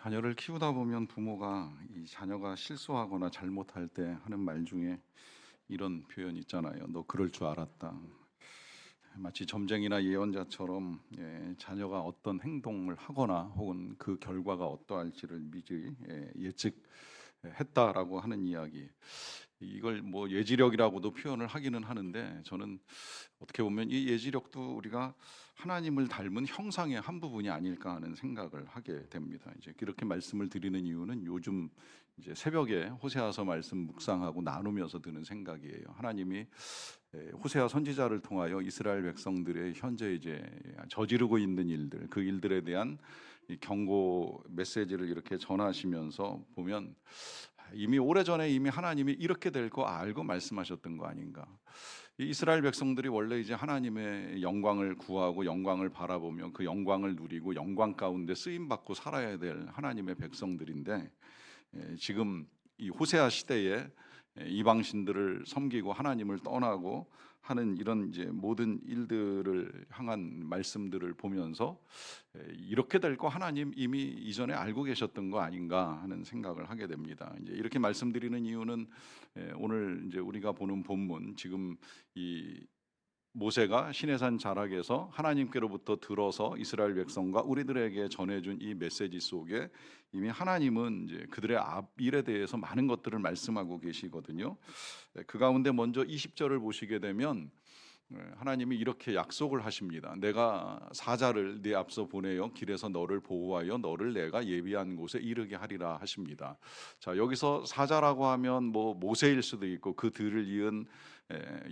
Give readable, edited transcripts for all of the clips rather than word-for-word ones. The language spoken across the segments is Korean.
자녀를 키우다 보면 부모가 이 자녀가 실수하거나 잘못할 때 하는 말 중에 이런 표현 있잖아요. 너 그럴 줄 알았다. 마치 점쟁이나 예언자처럼 자녀가 어떤 행동을 하거나 혹은 그 결과가 어떠할지를 미리 예측했다라고 하는 이야기. 이걸 뭐 예지력이라고도 표현을 하기는 하는데, 저는 어떻게 보면 이 예지력도 우리가 하나님을 닮은 형상의 한 부분이 아닐까 하는 생각을 하게 됩니다. 이제 이렇게 말씀을 드리는 이유는 요즘 이제 새벽에 호세아서 말씀 묵상하고 나누면서 드는 생각이에요. 하나님이 호세아 선지자를 통하여 이스라엘 백성들의 현재 이제 저지르고 있는 일들, 그 일들에 대한 이 경고 메시지를 이렇게 전하시면서 보면 이미 오래전에 이미 하나님이 이렇게 될 거 알고 말씀하셨던 거 아닌가. 이 이스라엘 백성들이 원래 이제 하나님의 영광을 구하고 영광을 바라보며 그 영광을 누리고 영광 가운데 쓰임 받고 살아야 될 하나님의 백성들인데, 지금 이 호세아 시대에 이방 신들을 섬기고 하나님을 떠나고 하는 이런 이제 모든 일들을 향한 말씀들을 보면서 이렇게 될 거 하나님 이미 이전에 알고 계셨던 거 아닌가 하는 생각을 하게 됩니다. 이제 이렇게 말씀드리는 이유는 오늘 이제 우리가 보는 본문, 지금 이 모세가 시내산 자락에서 하나님께로부터 들어서 이스라엘 백성과 우리들에게 전해준 이 메시지 속에 이미 하나님은 이제 그들의 앞일에 대해서 많은 것들을 말씀하고 계시거든요. 그 가운데 먼저 20절을 보시게 되면 하나님이 이렇게 약속을 하십니다. 내가 사자를 네 앞서 보내어 길에서 너를 보호하여 너를 내가 예비한 곳에 이르게 하리라 하십니다. 자, 여기서 사자라고 하면 뭐 모세일 수도 있고 그 들을 이은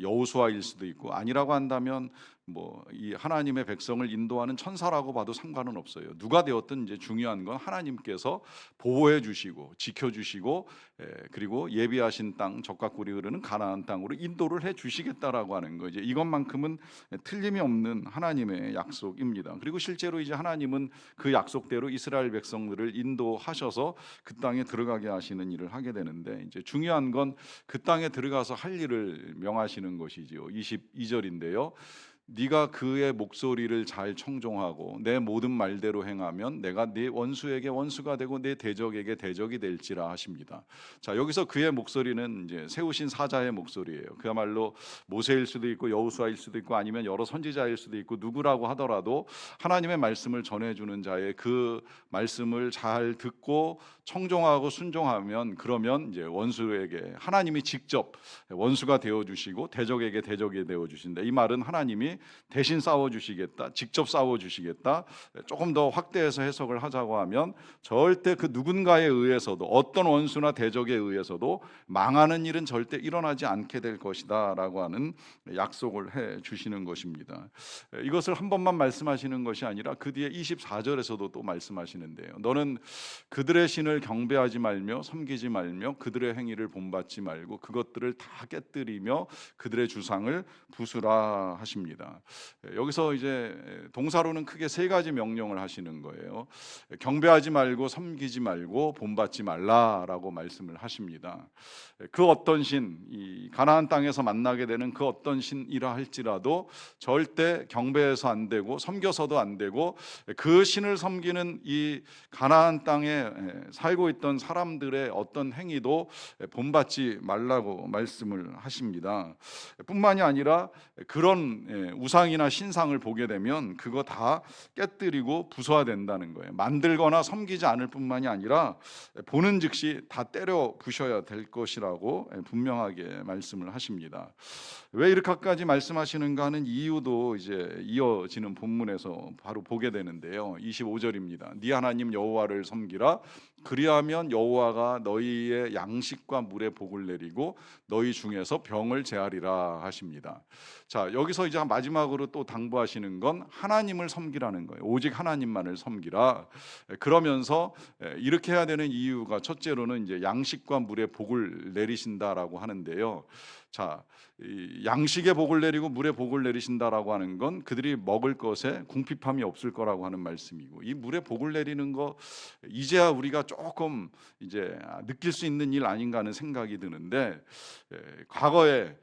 여호수아일 수도 있고, 아니라고 한다면 뭐 이 하나님의 백성을 인도하는 천사라고 봐도 상관은 없어요. 누가 되었든 이제 중요한 건 하나님께서 보호해 주시고 지켜 주시고 그리고 예비하신 땅, 적과 꿀이 흐르는 가나안 땅으로 인도를 해 주시겠다라고 하는 거, 이제 이것만큼은 틀림이 없는 하나님의 약속입니다. 그리고 실제로 이제 하나님은 그 약속대로 이스라엘 백성들을 인도하셔서 그 땅에 들어가게 하시는 일을 하게 되는데, 이제 중요한 건 그 땅에 들어가서 할 일을 명하시는 것이지요. 22절인데요. 네가 그의 목소리를 잘 청종하고 내 모든 말대로 행하면 내가 네 원수에게 원수가 되고 네 대적에게 대적이 될지라 하십니다. 자, 여기서 그의 목소리는 이제 세우신 사자의 목소리예요. 그야말로 모세일 수도 있고 여호수아일 수도 있고 아니면 여러 선지자일 수도 있고 누구라고 하더라도 하나님의 말씀을 전해주는 자의 그 말씀을 잘 듣고 청종하고 순종하면, 그러면 이제 원수에게 하나님이 직접 원수가 되어 주시고 대적에게 대적이 되어 주신다. 이 말은 하나님이 대신 싸워 주시겠다, 직접 싸워 주시겠다. 조금 더 확대해서 해석을 하자고 하면 절대 그 누군가에 의해서도, 어떤 원수나 대적에 의해서도 망하는 일은 절대 일어나지 않게 될 것이다라고 하는 약속을 해 주시는 것입니다. 이것을 한 번만 말씀하시는 것이 아니라 그 뒤에 24절에서도 또 말씀하시는데요. 너는 그들의 신을 경배하지 말며 섬기지 말며 그들의 행위를 본받지 말고 그것들을 다 깨뜨리며 그들의 주상을 부수라 하십니다. 여기서 이제 동사로는 크게 세 가지 명령을 하시는 거예요. 경배하지 말고 섬기지 말고 본받지 말라라고 말씀을 하십니다. 그 어떤 신, 이 가나안 땅에서 만나게 되는 그 어떤 신이라 할지라도 절대 경배해서 안 되고 섬겨서도 안 되고, 그 신을 섬기는 이 가나안 땅에 살고 있던 사람들의 어떤 행위도 본받지 말라고 말씀을 하십니다. 뿐만이 아니라 그런 우상이나 신상을 보게 되면 그거 다 깨뜨리고 부숴야 된다는 거예요. 만들거나 섬기지 않을 뿐만이 아니라 보는 즉시 다 때려 부셔야 될 것이라고 분명하게 말씀을 하십니다. 왜 이렇게까지 말씀하시는가 하는 이유도 이제 이어지는 본문에서 바로 보게 되는데요. 25절입니다. 네 하나님 여호와를 섬기라. 그리하면 여호와가 너희의 양식과 물에 복을 내리고 너희 중에서 병을 제하리라 하십니다. 자, 여기서 이제 마지막으로 또 당부하시는 건 하나님을 섬기라는 거예요. 오직 하나님만을 섬기라. 그러면서 이렇게 해야 되는 이유가 첫째로는 이제 양식과 물에 복을 내리신다라고 하는데요. 자, 이 양식의 복을 내리고 물의 복을 내리신다라고 하는 건 그들이 먹을 것에 궁핍함이 없을 거라고 하는 말씀이고, 이 물의 복을 내리는 거 이제야 우리가 조금 이제 느낄 수 있는 일 아닌가 하는 생각이 드는데, 과거에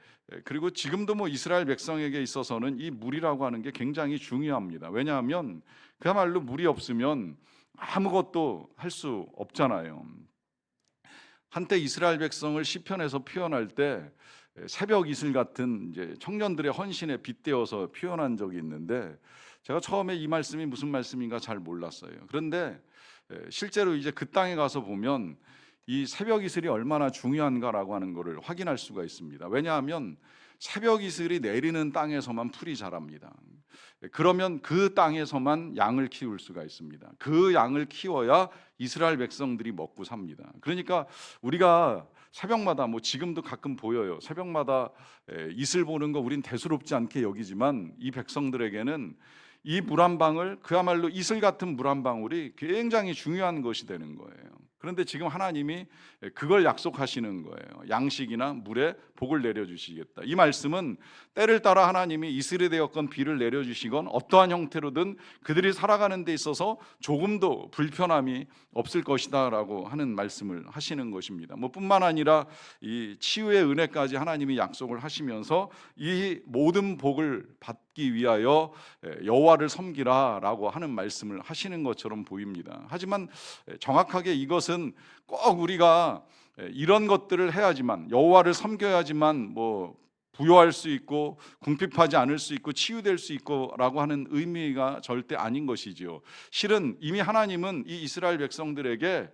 그리고 지금도 뭐 이스라엘 백성에게 있어서는 이 물이라고 하는 게 굉장히 중요합니다. 왜냐하면 그야말로 물이 없으면 아무것도 할 수 없잖아요. 한때 이스라엘 백성을 시편에서 표현할 때 새벽 이슬 같은 이제 청년들의 헌신에 빗대어서 표현한 적이 있는데, 제가 처음에 이 말씀이 무슨 말씀인가 잘 몰랐어요. 그런데 실제로 이제 그 땅에 가서 보면 이 새벽 이슬이 얼마나 중요한가라고 하는 것을 확인할 수가 있습니다. 왜냐하면 새벽 이슬이 내리는 땅에서만 풀이 자랍니다. 그러면 그 땅에서만 양을 키울 수가 있습니다. 그 양을 키워야 이스라엘 백성들이 먹고 삽니다. 그러니까 우리가 새벽마다, 뭐 지금도 가끔 보여요. 새벽마다 이슬 보는 거 우린 대수롭지 않게 여기지만 이 백성들에게는 이 물 한 방울, 그야말로 이슬 같은 물 한 방울이 굉장히 중요한 것이 되는 거예요. 그런데 지금 하나님이 그걸 약속하시는 거예요. 양식이나 물에 복을 내려주시겠다. 이 말씀은 때를 따라 하나님이 이슬이 되었건 비를 내려주시건 어떠한 형태로든 그들이 살아가는 데 있어서 조금도 불편함이 없을 것이다 라고 하는 말씀을 하시는 것입니다. 뭐 뿐만 아니라 이 치유의 은혜까지 하나님이 약속을 하시면서 이 모든 복을 받기 위하여 여호와를 섬기라 라고 하는 말씀을 하시는 것처럼 보입니다. 하지만 정확하게 이것은 꼭 우리가 이런 것들을 해야지만, 여호와를 섬겨야지만 뭐 부요할 수 있고 궁핍하지 않을 수 있고 치유될 수 있고 라고 하는 의미가 절대 아닌 것이지요. 실은 이미 하나님은 이 이스라엘 백성들에게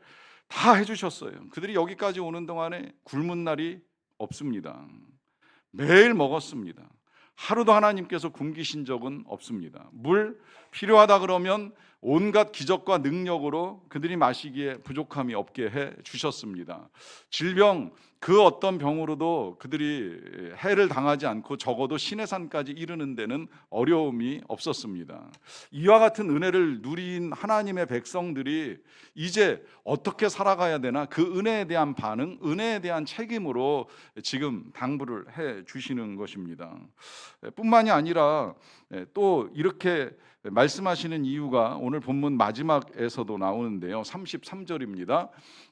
다 해주셨어요. 그들이 여기까지 오는 동안에 굶은 날이 없습니다. 매일 먹었습니다. 하루도 하나님께서 굶기신 적은 없습니다. 물 필요하다 그러면 온갖 기적과 능력으로 그들이 마시기에 부족함이 없게 해 주셨습니다. 질병, 그 어떤 병으로도 그들이 해를 당하지 않고 적어도 시내산까지 이르는 데는 어려움이 없었습니다. 이와 같은 은혜를 누린 하나님의 백성들이 이제 어떻게 살아가야 되나, 그 은혜에 대한 반응, 은혜에 대한 책임으로 지금 당부를 해 주시는 것입니다. 뿐만이 아니라 또 이렇게 말씀하시는 이유가 오늘 본문 마지막에서도 나오는데요. 33절입니다.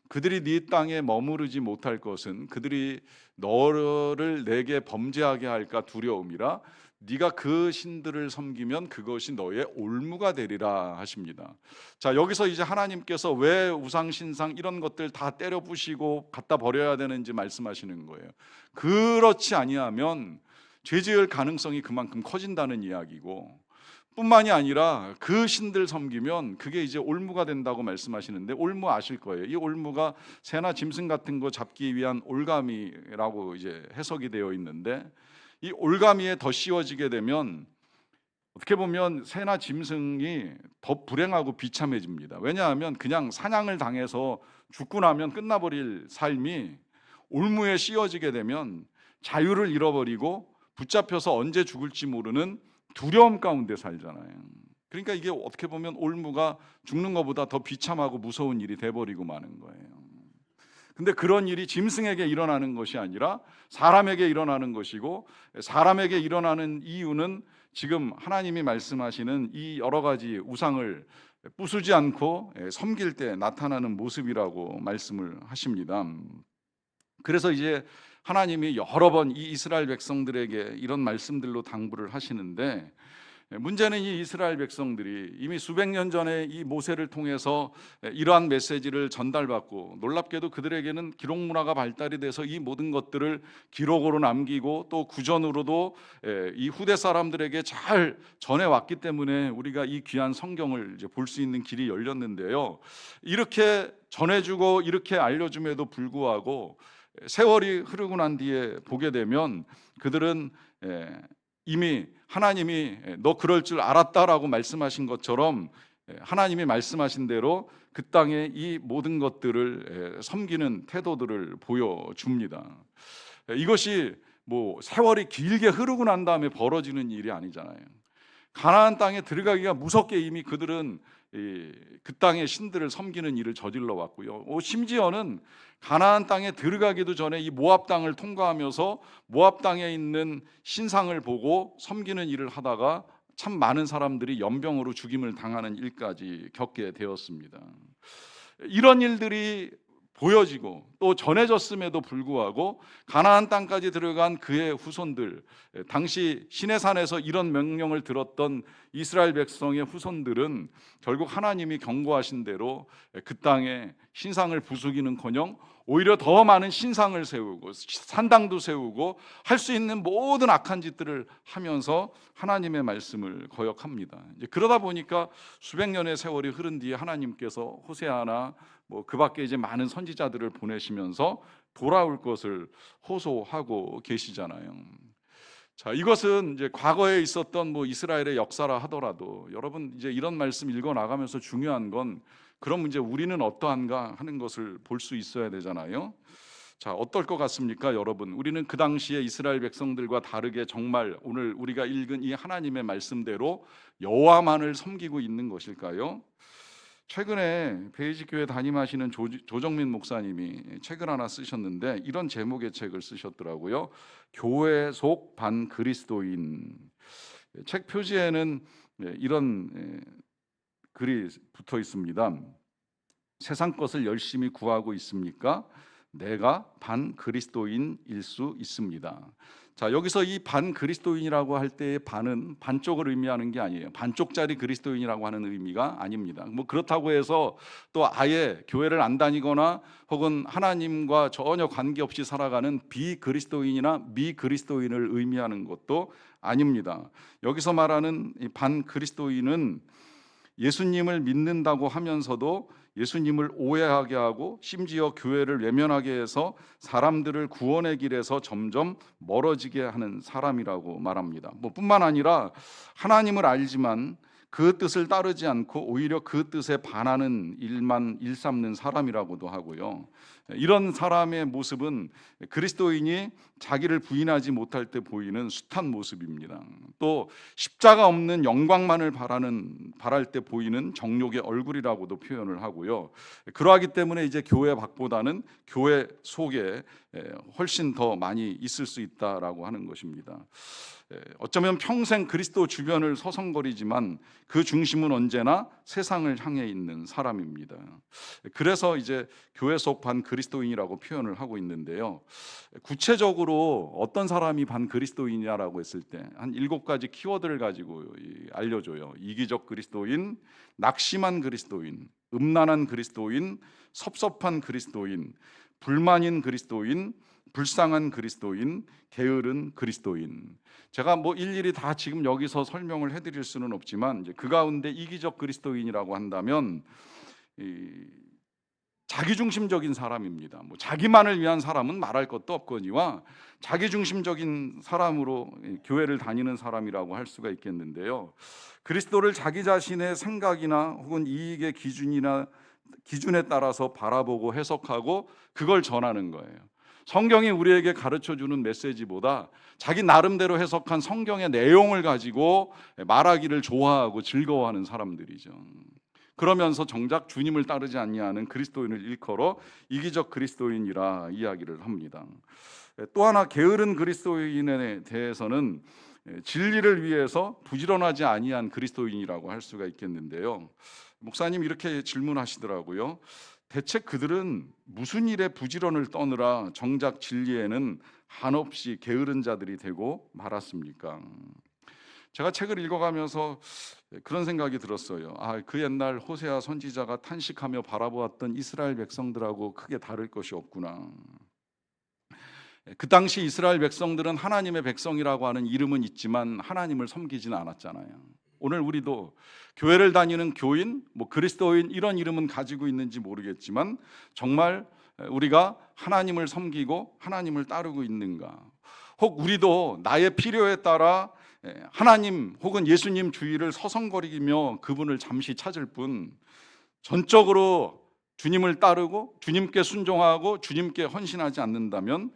그들이 네 땅에 머무르지 못할 것은 그들이 너를 내게 범죄하게 할까 두려움이라. 네가 그 신들을 섬기면 그것이 너의 올무가 되리라 하십니다. 자, 여기서 이제 하나님께서 왜 우상 신상 이런 것들 다 때려 부시고 갖다 버려야 되는지 말씀하시는 거예요. 그렇지 아니하면 죄 지을 가능성이 그만큼 커진다는 이야기고, 뿐만이 아니라 그 신들 섬기면 그게 이제 올무가 된다고 말씀하시는데, 올무 아실 거예요. 이 올무가 새나 짐승 같은 거 잡기 위한 올가미라고 이제 해석이 되어 있는데, 이 올가미에 더 씌워지게 되면 어떻게 보면 새나 짐승이 더 불행하고 비참해집니다. 왜냐하면 그냥 사냥을 당해서 죽고 나면 끝나버릴 삶이 올무에 씌워지게 되면 자유를 잃어버리고 붙잡혀서 언제 죽을지 모르는 두려움 가운데 살잖아요. 그러니까 이게 어떻게 보면 올무가 죽는 것보다 더 비참하고 무서운 일이 돼버리고 마는 거예요. 근데 그런 일이 짐승에게 일어나는 것이 아니라 사람에게 일어나는 것이고, 사람에게 일어나는 이유는 지금 하나님이 말씀하시는 이 여러 가지 우상을 부수지 않고 섬길 때 나타나는 모습이라고 말씀을 하십니다. 그래서 이제 하나님이 여러 번 이 이스라엘 백성들에게 이런 말씀들로 당부를 하시는데, 문제는 이 이스라엘 백성들이 이미 수백 년 전에 이 모세를 통해서 이러한 메시지를 전달받고, 놀랍게도 그들에게는 기록 문화가 발달이 돼서 이 모든 것들을 기록으로 남기고 또 구전으로도 이 후대 사람들에게 잘 전해왔기 때문에 우리가 이 귀한 성경을 이제 볼 수 있는 길이 열렸는데요. 이렇게 전해주고 이렇게 알려줌에도 불구하고 세월이 흐르고 난 뒤에 보게 되면 그들은 이미 하나님이 너 그럴 줄 알았다라고 말씀하신 것처럼 하나님이 말씀하신 대로 그 땅에 이 모든 것들을 섬기는 태도들을 보여줍니다. 이것이 뭐 세월이 길게 흐르고 난 다음에 벌어지는 일이 아니잖아요. 가나안 땅에 들어가기가 무섭게 이미 그들은 그 땅의 신들을 섬기는 일을 저질러 왔고요. 심지어는 가나안 땅에 들어가기도 전에 이 모압 땅을 통과하면서 모압 땅에 있는 신상을 보고 섬기는 일을 하다가 참 많은 사람들이 연병으로 죽임을 당하는 일까지 겪게 되었습니다. 이런 일들이 보여지고 또 전해졌음에도 불구하고 가나안 땅까지 들어간 그의 후손들, 당시 시내산에서 이런 명령을 들었던 이스라엘 백성의 후손들은 결국 하나님이 경고하신 대로 그 땅에 신상을 부수기는커녕 오히려 더 많은 신상을 세우고 산당도 세우고 할 수 있는 모든 악한 짓들을 하면서 하나님의 말씀을 거역합니다. 이제 그러다 보니까 수백 년의 세월이 흐른 뒤에 하나님께서 호세아나 그 밖에 이제 많은 선지자들을 보내시면서 돌아올 것을 호소하고 계시잖아요. 자, 이것은 이제 과거에 있었던 이스라엘의 역사라 하더라도 여러분 이제 이런 말씀 읽어 나가면서 중요한 건 그럼 이제 우리는 어떠한가 하는 것을 볼 수 있어야 되잖아요. 자, 어떨 것 같습니까, 여러분? 우리는 그 당시에 이스라엘 백성들과 다르게 정말 오늘 우리가 읽은 이 하나님의 말씀대로 여호와만을 섬기고 있는 것일까요? 최근에 베이직 교회 담임하시는 조정민 목사님이 책을 하나 쓰셨는데 이런 제목의 책을 쓰셨더라고요. 교회 속 반그리스도인. 책 표지에는 이런 글이 붙어 있습니다. 세상 것을 열심히 구하고 있습니까? 내가 반그리스도인일 수 있습니다. 자, 여기서 이 반그리스도인이라고 할 때의 반은 반쪽을 의미하는 게 아니에요. 반쪽짜리 그리스도인이라고 하는 의미가 아닙니다. 그렇다고 해서 또 아예 교회를 안 다니거나 혹은 하나님과 전혀 관계없이 살아가는 비그리스도인이나 미그리스도인을 의미하는 것도 아닙니다. 여기서 말하는 이 반그리스도인은 예수님을 믿는다고 하면서도 예수님을 오해하게 하고 심지어 교회를 외면하게 해서 사람들을 구원의 길에서 점점 멀어지게 하는 사람이라고 말합니다. 뿐만 아니라 하나님을 알지만 그 뜻을 따르지 않고 오히려 그 뜻에 반하는 일만 일삼는 사람이라고도 하고요. 이런 사람의 모습은 그리스도인이 자기를 부인하지 못할 때 보이는 숱한 모습입니다. 또 십자가 없는 영광만을 바랄 때 보이는 정욕의 얼굴이라고도 표현을 하고요. 그러하기 때문에 이제 교회 밖보다는 교회 속에 훨씬 더 많이 있을 수 있다라고 하는 것입니다. 어쩌면 평생 그리스도 주변을 서성거리지만 그 중심은 언제나 세상을 향해 있는 사람입니다. 그래서 이제 교회 속 반그리스도인이라고 표현을 하고 있는데요. 구체적으로 어떤 사람이 반그리스도인이냐라고 했을 때 한 7가지 키워드를 가지고 알려줘요. 이기적 그리스도인, 낙심한 그리스도인, 음란한 그리스도인, 섭섭한 그리스도인, 불만인 그리스도인, 불쌍한 그리스도인, 게으른 그리스도인. 제가 일일이 다 지금 여기서 설명을 해드릴 수는 없지만 이제 그 가운데 이기적 그리스도인이라고 한다면 자기중심적인 사람입니다. 자기만을 위한 사람은 말할 것도 없거니와 자기중심적인 사람으로 교회를 다니는 사람이라고 할 수가 있겠는데요. 그리스도를 자기 자신의 생각이나 혹은 이익의 기준에 따라서 바라보고 해석하고 그걸 전하는 거예요. 성경이 우리에게 가르쳐주는 메시지보다 자기 나름대로 해석한 성경의 내용을 가지고 말하기를 좋아하고 즐거워하는 사람들이죠. 그러면서 정작 주님을 따르지 아니하는 그리스도인을 일컬어 이기적 그리스도인이라 이야기를 합니다. 또 하나 게으른 그리스도인에 대해서는 진리를 위해서 부지런하지 아니한 그리스도인이라고 할 수가 있겠는데요. 목사님 이렇게 질문하시더라고요. 대체 그들은 무슨 일에 부지런을 떠느라 정작 진리에는 한없이 게으른 자들이 되고 말았습니까? 제가 책을 읽어가면서 그런 생각이 들었어요. 그 옛날 호세아 선지자가 탄식하며 바라보았던 이스라엘 백성들하고 크게 다를 것이 없구나. 그 당시 이스라엘 백성들은 하나님의 백성이라고 하는 이름은 있지만 하나님을 섬기지는 않았잖아요. 오늘 우리도 교회를 다니는 교인, 그리스도인 이런 이름은 가지고 있는지 모르겠지만 정말 우리가 하나님을 섬기고 하나님을 따르고 있는가? 혹 우리도 나의 필요에 따라 하나님 혹은 예수님 주위를 서성거리며 그분을 잠시 찾을 뿐 전적으로 주님을 따르고 주님께 순종하고 주님께 헌신하지 않는다면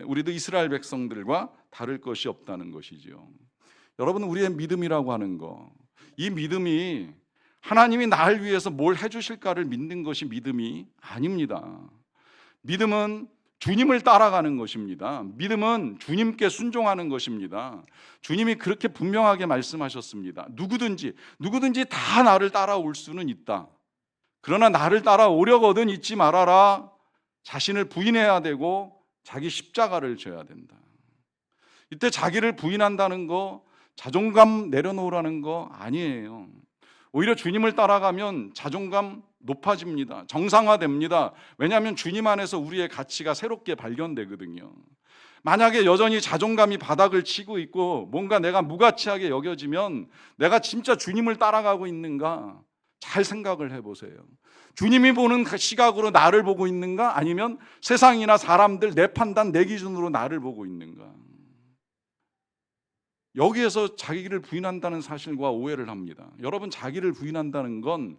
우리도 이스라엘 백성들과 다를 것이 없다는 것이죠. 여러분, 우리의 믿음이라고 하는 거, 이 믿음이 하나님이 나를 위해서 뭘 해주실까를 믿는 것이 믿음이 아닙니다. 믿음은 주님을 따라가는 것입니다. 믿음은 주님께 순종하는 것입니다. 주님이 그렇게 분명하게 말씀하셨습니다. 누구든지 다 나를 따라올 수는 있다. 그러나 나를 따라오려거든 잊지 말아라. 자신을 부인해야 되고 자기 십자가를 져야 된다. 이때 자기를 부인한다는 거, 자존감 내려놓으라는 거 아니에요. 오히려 주님을 따라가면 자존감 높아집니다. 정상화됩니다. 왜냐하면 주님 안에서 우리의 가치가 새롭게 발견되거든요. 만약에 여전히 자존감이 바닥을 치고 있고 뭔가 내가 무가치하게 여겨지면 내가 진짜 주님을 따라가고 있는가 잘 생각을 해보세요. 주님이 보는 그 시각으로 나를 보고 있는가, 아니면 세상이나 사람들 내 판단 내 기준으로 나를 보고 있는가. 여기에서 자기를 부인한다는 사실과 오해를 합니다. 여러분, 자기를 부인한다는 건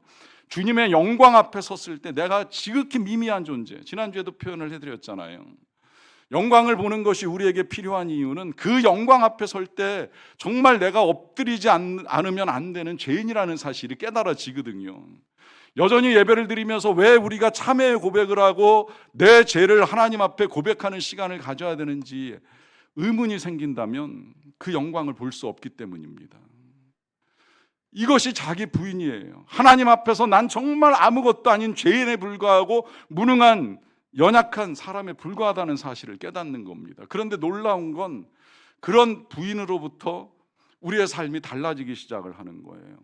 주님의 영광 앞에 섰을 때 내가 지극히 미미한 존재, 지난주에도 표현을 해드렸잖아요. 영광을 보는 것이 우리에게 필요한 이유는 그 영광 앞에 설 때 정말 내가 엎드리지 않으면 안 되는 죄인이라는 사실이 깨달아지거든요. 여전히 예배를 드리면서 왜 우리가 참회의 고백을 하고 내 죄를 하나님 앞에 고백하는 시간을 가져야 되는지 의문이 생긴다면 그 영광을 볼 수 없기 때문입니다. 이것이 자기 부인이에요. 하나님 앞에서 난 정말 아무것도 아닌 죄인에 불과하고 무능한 연약한 사람에 불과하다는 사실을 깨닫는 겁니다. 그런데 놀라운 건 그런 부인으로부터 우리의 삶이 달라지기 시작을 하는 거예요.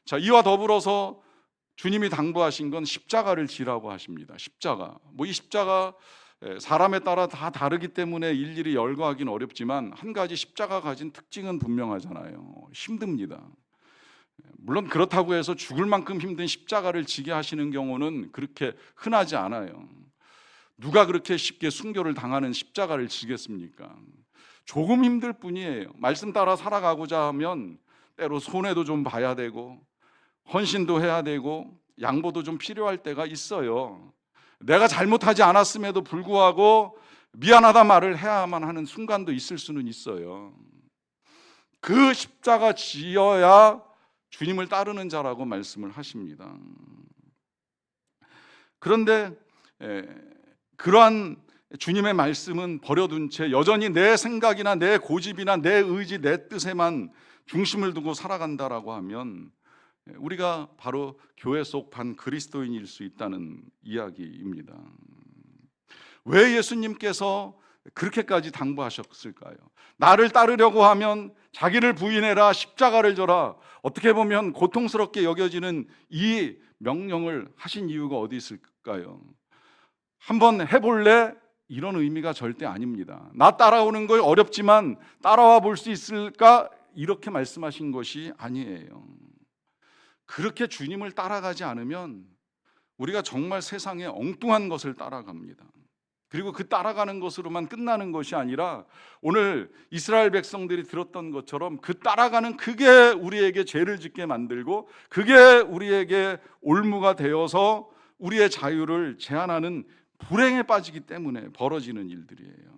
자, 이와 더불어서 주님이 당부하신 건 십자가를 지라고 하십니다. 십자가. 이 십자가 사람에 따라 다 다르기 때문에 일일이 열거하기는 어렵지만 한 가지 십자가 가진 특징은 분명하잖아요. 힘듭니다. 물론 그렇다고 해서 죽을 만큼 힘든 십자가를 지게 하시는 경우는 그렇게 흔하지 않아요. 누가 그렇게 쉽게 순교를 당하는 십자가를 지겠습니까? 조금 힘들 뿐이에요. 말씀 따라 살아가고자 하면 때로 손해도 좀 봐야 되고 헌신도 해야 되고 양보도 좀 필요할 때가 있어요. 내가 잘못하지 않았음에도 불구하고 미안하다 말을 해야만 하는 순간도 있을 수는 있어요. 그 십자가 지어야 주님을 따르는 자라고 말씀을 하십니다. 그런데 그러한 주님의 말씀은 버려둔 채 여전히 내 생각이나 내 고집이나 내 의지, 내 뜻에만 중심을 두고 살아간다라고 하면 우리가 바로 교회 속 반 그리스도인일 수 있다는 이야기입니다. 왜 예수님께서 그렇게까지 당부하셨을까요? 나를 따르려고 하면 자기를 부인해라, 십자가를 져라. 어떻게 보면 고통스럽게 여겨지는 이 명령을 하신 이유가 어디 있을까요? 한번 해볼래? 이런 의미가 절대 아닙니다. 나 따라오는 거 어렵지만 따라와 볼 수 있을까? 이렇게 말씀하신 것이 아니에요. 그렇게 주님을 따라가지 않으면 우리가 정말 세상에 엉뚱한 것을 따라갑니다. 그리고 그 따라가는 것으로만 끝나는 것이 아니라 오늘 이스라엘 백성들이 들었던 것처럼 그 따라가는 그게 우리에게 죄를 짓게 만들고 그게 우리에게 올무가 되어서 우리의 자유를 제한하는 불행에 빠지기 때문에 벌어지는 일들이에요.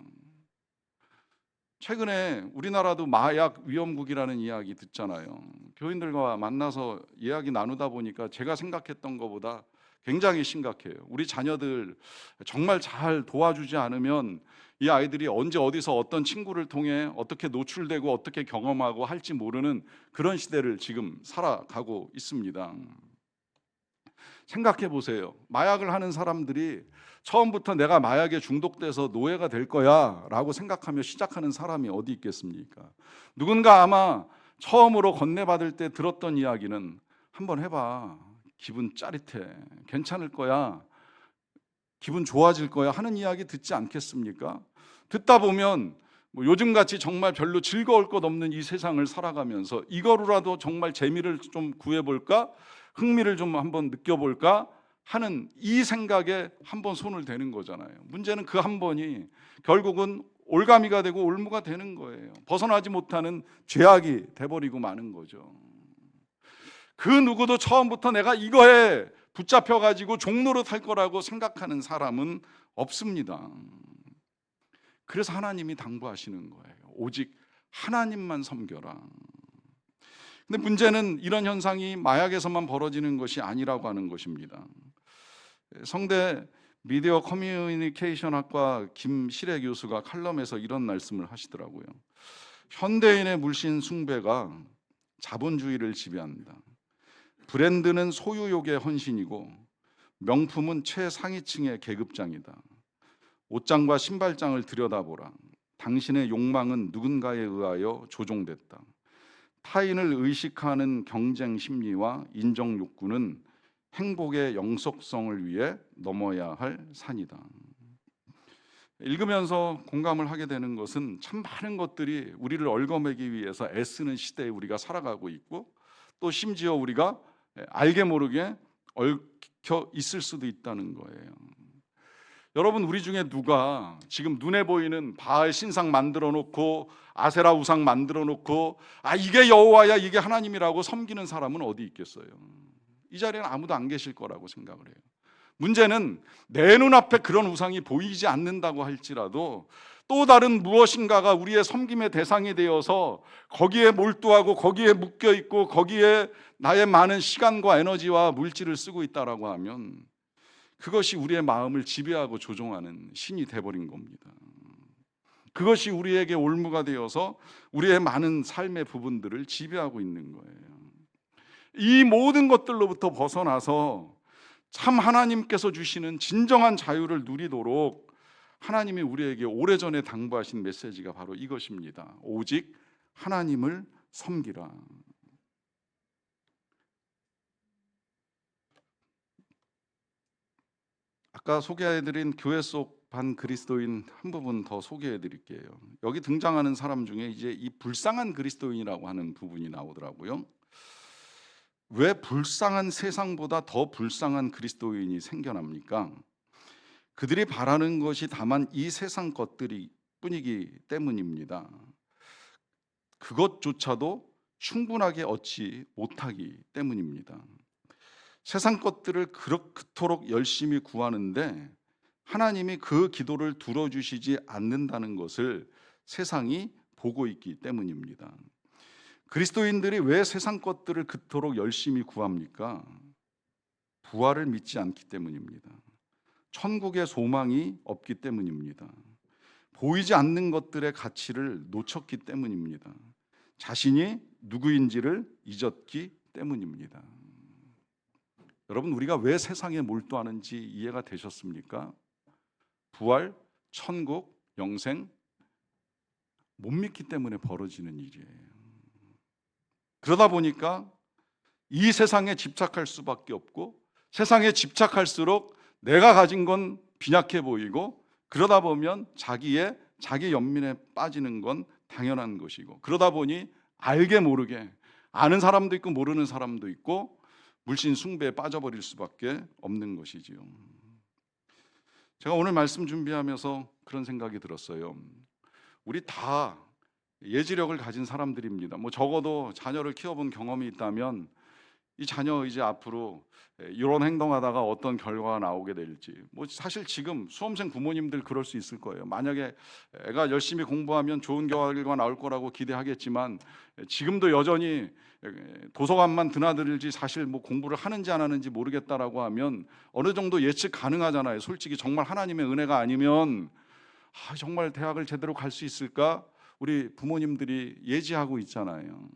최근에 우리나라도 마약 위험국이라는 이야기 듣잖아요. 교인들과 만나서 이야기 나누다 보니까 제가 생각했던 것보다 굉장히 심각해요. 우리 자녀들 정말 잘 도와주지 않으면 이 아이들이 언제 어디서 어떤 친구를 통해 어떻게 노출되고 어떻게 경험하고 할지 모르는 그런 시대를 지금 살아가고 있습니다. 생각해 보세요. 마약을 하는 사람들이 처음부터 내가 마약에 중독돼서 노예가 될 거야 라고 생각하며 시작하는 사람이 어디 있겠습니까? 누군가 아마 처음으로 건네받을 때 들었던 이야기는 한번 해봐, 기분 짜릿해, 괜찮을 거야, 기분 좋아질 거야 하는 이야기 듣지 않겠습니까? 듣다 보면 요즘같이 정말 별로 즐거울 것 없는 이 세상을 살아가면서 이거로라도 정말 재미를 좀 구해볼까? 흥미를 좀 한번 느껴볼까? 하는 이 생각에 한번 손을 대는 거잖아요. 문제는 그 한 번이 결국은 올가미가 되고 올무가 되는 거예요. 벗어나지 못하는 죄악이 돼버리고 마는 거죠. 그 누구도 처음부터 내가 이거에 붙잡혀가지고 종노릇 할 거라고 생각하는 사람은 없습니다. 그래서 하나님이 당부하시는 거예요. 오직 하나님만 섬겨라. 근데 문제는 이런 현상이 마약에서만 벌어지는 것이 아니라고 하는 것입니다. 성대 미디어 커뮤니케이션 학과 김실애 교수가 칼럼에서 이런 말씀을 하시더라고요. 현대인의 물씬 숭배가 자본주의를 지배한다. 브랜드는 소유욕의 헌신이고 명품은 최상위층의 계급장이다. 옷장과 신발장을 들여다보라. 당신의 욕망은 누군가에 의하여 조종됐다. 타인을 의식하는 경쟁 심리와 인정 욕구는 행복의 영속성을 위해 넘어야 할 산이다. 읽으면서 공감을 하게 되는 것은 참 많은 것들이 우리를 얽어매기 위해서 애쓰는 시대에 우리가 살아가고 있고, 또 심지어 우리가 알게 모르게 얽혀 있을 수도 있다는 거예요. 여러분, 우리 중에 누가 지금 눈에 보이는 바알 신상 만들어 놓고 아세라 우상 만들어 놓고 이게 여호와야, 이게 하나님이라고 섬기는 사람은 어디 있겠어요? 이 자리에는 아무도 안 계실 거라고 생각을 해요. 문제는 내 눈앞에 그런 우상이 보이지 않는다고 할지라도 또 다른 무엇인가가 우리의 섬김의 대상이 되어서 거기에 몰두하고 거기에 묶여 있고 거기에 나의 많은 시간과 에너지와 물질을 쓰고 있다라고 하면 그것이 우리의 마음을 지배하고 조종하는 신이 돼버린 겁니다. 그것이 우리에게 올무가 되어서 우리의 많은 삶의 부분들을 지배하고 있는 거예요. 이 모든 것들로부터 벗어나서 참 하나님께서 주시는 진정한 자유를 누리도록 하나님이 우리에게 오래전에 당부하신 메시지가 바로 이것입니다. 오직 하나님을 섬기라. 아까 소개해드린 교회 속 반그리스도인 한 부분 더 소개해드릴게요. 여기 등장하는 사람 중에 이제 이 불쌍한 그리스도인이라고 하는 부분이 나오더라고요. 왜 불쌍한 세상보다 더 불쌍한 그리스도인이 생겨납니까? 그들이 바라는 것이 다만 이 세상 것들이 뿐이기 때문입니다. 그것조차도 충분하게 얻지 못하기 때문입니다. 세상 것들을 그토록 열심히 구하는데 하나님이 그 기도를 들어주시지 않는다는 것을 세상이 보고 있기 때문입니다. 그리스도인들이 왜 세상 것들을 그토록 열심히 구합니까? 부활을 믿지 않기 때문입니다. 천국의 소망이 없기 때문입니다. 보이지 않는 것들의 가치를 놓쳤기 때문입니다. 자신이 누구인지를 잊었기 때문입니다. 여러분, 우리가 왜 세상에 몰두하는지 이해가 되셨습니까? 부활, 천국, 영생 못 믿기 때문에 벌어지는 일이에요. 그러다 보니까 이 세상에 집착할 수밖에 없고, 세상에 집착할수록 내가 가진 건 빈약해 보이고, 그러다 보면 자기 연민에 빠지는 건 당연한 것이고, 그러다 보니 알게 모르게 아는 사람도 있고 모르는 사람도 있고 물신 숭배에 빠져버릴 수밖에 없는 것이지요. 제가 오늘 말씀 준비하면서 그런 생각이 들었어요. 우리 다 예지력을 가진 사람들입니다. 적어도 자녀를 키워본 경험이 있다면 이 자녀 이제 앞으로 이런 행동하다가 어떤 결과가 나오게 될지, 사실 지금 수험생 부모님들 그럴 수 있을 거예요. 만약에 애가 열심히 공부하면 좋은 결과 나올 거라고 기대하겠지만 지금도 여전히 도서관만 드나들지 사실 공부를 하는지 안 하는지 모르겠다라고 하면 어느 정도 예측 가능하잖아요. 솔직히 정말 하나님의 은혜가 아니면 정말 대학을 제대로 갈 수 있을까? 우리 부모님들이 예지하고 있잖아요.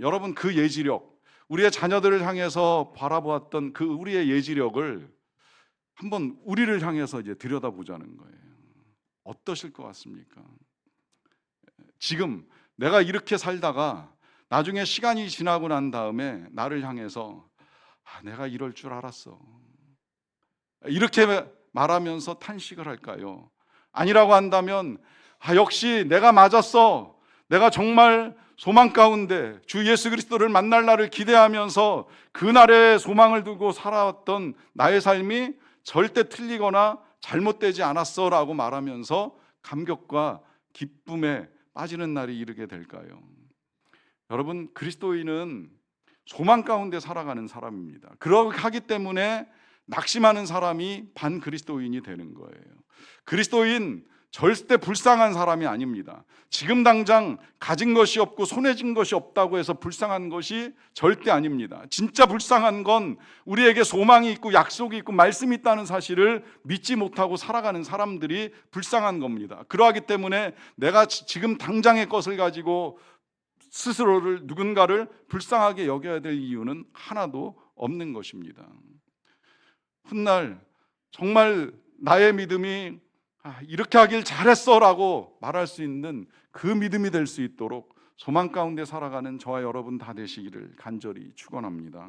여러분, 그 예지력, 우리의 자녀들을 향해서 바라보았던 그 우리의 예지력을 한번 우리를 향해서 이제 들여다보자는 거예요. 어떠실 것 같습니까? 지금 내가 이렇게 살다가 나중에 시간이 지나고 난 다음에 나를 향해서 내가 이럴 줄 알았어, 이렇게 말하면서 탄식을 할까요? 아니라고 한다면 역시 내가 맞았어, 내가 정말 소망 가운데 주 예수 그리스도를 만날 날을 기대하면서 그날의 소망을 두고 살아왔던 나의 삶이 절대 틀리거나 잘못되지 않았어 라고 말하면서 감격과 기쁨에 빠지는 날이 이르게 될까요? 여러분, 그리스도인은 소망 가운데 살아가는 사람입니다. 그러하기 때문에 낙심하는 사람이 반그리스도인이 되는 거예요. 그리스도인 절대 불쌍한 사람이 아닙니다. 지금 당장 가진 것이 없고 손에 쥔 것이 없다고 해서 불쌍한 것이 절대 아닙니다. 진짜 불쌍한 건 우리에게 소망이 있고 약속이 있고 말씀이 있다는 사실을 믿지 못하고 살아가는 사람들이 불쌍한 겁니다. 그러하기 때문에 내가 지금 당장의 것을 가지고 스스로를, 누군가를 불쌍하게 여겨야 될 이유는 하나도 없는 것입니다. 훗날 정말 나의 믿음이 이렇게 하길 잘했어라고 말할 수 있는 그 믿음이 될 수 있도록 소망 가운데 살아가는 저와 여러분 다 되시기를 간절히 축원합니다.